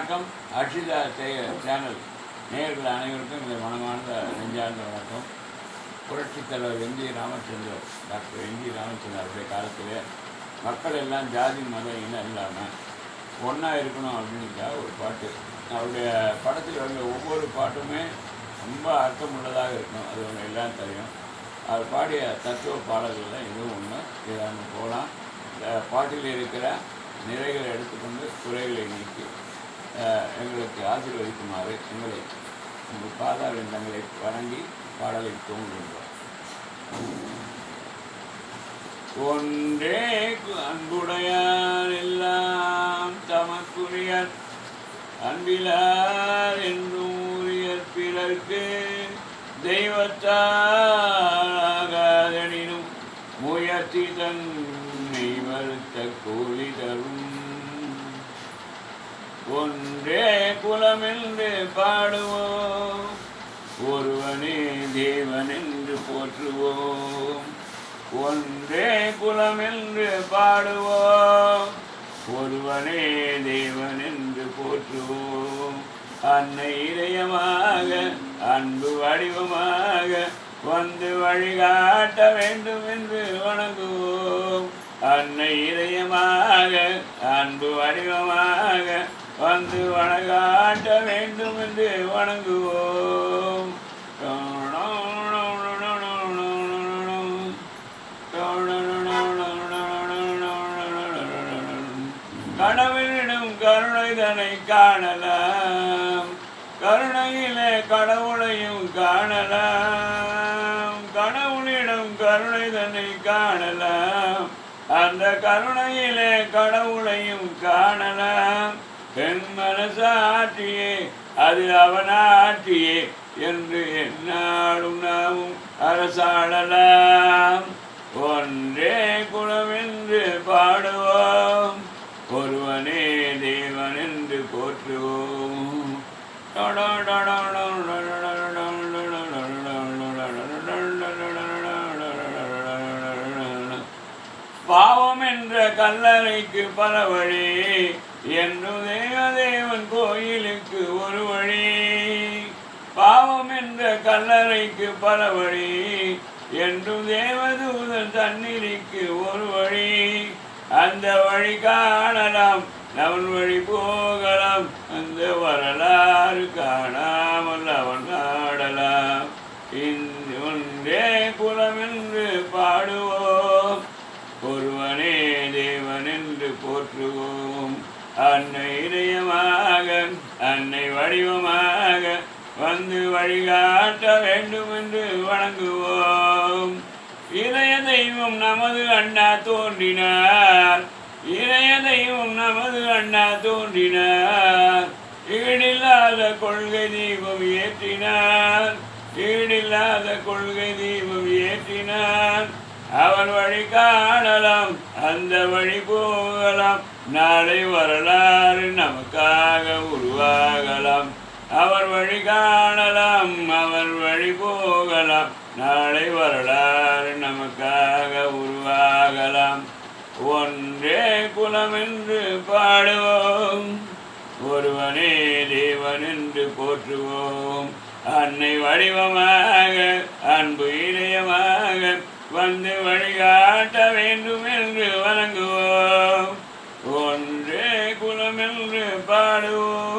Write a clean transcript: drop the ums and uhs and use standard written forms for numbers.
வணக்கம். அக்ஷிதா சேனல் நேயர்கள் அனைவருக்கும் இந்த மனமார்ந்த நெஞ்சார்ந்த வணக்கம். புரட்சித் தலைவர் டாக்டர் எம்ஜி ராமச்சந்திரன் அவருடைய காலத்தில் மக்கள் எல்லாம் ஜாதி மதம் இனம் இல்லாமல் ஒன்றா இருக்கணும் அப்படின்னுக்கா ஒரு பாட்டு. அவருடைய படத்தில் வந்த ஒவ்வொரு பாட்டுமே ரொம்ப அர்த்தமுள்ளதாக இருக்கும். அது அவங்க எல்லாம் தெரியும். அவர் பாடிய தத்துவ பாடல்கள் தான் இதுவும் ஒன்று. இதை நம்ம போகலாம். இந்த பாட்டில் இருக்கிற நிறைகளை எடுத்துக்கொண்டு குறைகளை நீக்கி எங்களுக்கு ஆசீர்வதிக்குமாறு எங்களை உங்கள் பாதாவிந்தங்களை வணங்கி பாடலை தோன்றுகின்றோம். ஒன்றே அன்புடையார் எல்லாம் தமக்குரியர், அன்பிலார் என்றும் உரியர் பிறர்க்கு தெய்வத்தாகாதனினும் முயற்சி தன்னை வருத்த கூலி தரும். ஒன்றே குலமென்று பாடுவோம், ஒருவனே தேவன் என்று போற்றுவோம். ஒன்றே குலமென்று பாடுவோம், ஒருவனே தேவன் என்று போற்றுவோம். அன்னை இதயமாக அன்பு வடிவமாக வந்து வழிகாட்ட வேண்டும் என்று வணங்குவோம். அன்னை இதயமாக அன்பு வடிவமாக வந்து வழிகாட்ட வேண்டும் என்று வணங்குவோம். கடவுளிடம் கருணைதனை காணலாம், கருணையிலே கடவுளையும் காணலாம். கடவுளிடம் கருணைதனை காணலாம், அந்த கருணையிலே கடவுளையும் காணலாம். என் மனசாட்சியே அது அவனாட்சியே என்று எந்நாளும் நாமும் அரசாளலாம். ஒன்றே குலமென்று பாடுவோம், ஒருவனே தேவன் என்று போற்றுவோம். பாவம் என்ற கல்லறைக்கு பல வழி, என்றும் தேவதேவன் கோயிலுக்கு ஒரு வழி. பாவம் என்ற கல்லறைக்கு பல வழி, என்றும் தேவதூதன் தண்ணீருக்கு ஒரு வழி. அந்த வழி காணலாம், அவன் வழி போகலாம், அந்த வரலாறு காணாமல் அவன் ஆடலாம். ஒன்றே குலம் என்று பாடுவோம், ஒருவனே தேவன் என்று போற்றுவோம். அன்னை இதயமாக அன்னை வடிவமாக வந்து வழிகாட்ட வேண்டும் என்று வணங்குவோம். இதய தெய்வம் நமது அண்ணா தோன்றினார், இதய தெய்வம் நமது அண்ணா தோன்றினார். ஈடில்லாத கொள்கை தீபம் ஏற்றினார், ஈடில்லாத கொள்கை தீபம் ஏற்றினார். அவன் வழி காணலாம், அந்த வழி போகலாம், நாளை வரலாறு நமக்காக உருவாகலாம். அவர் வழி காணலாம், அவர் வழி போகலாம், நாளை வரலாறு நமக்காக உருவாகலாம். ஒன்றே குலம் என்று பாடுவோம், ஒருவனே தேவன் என்று போற்றுவோம். அன்னை வடிவமாக அன்பு இதயமாக வந்து வழிகாட்ட வேண்டும் என்று வணங்குவோம். ஒன்றே குலம் என்று பாடுவோம்.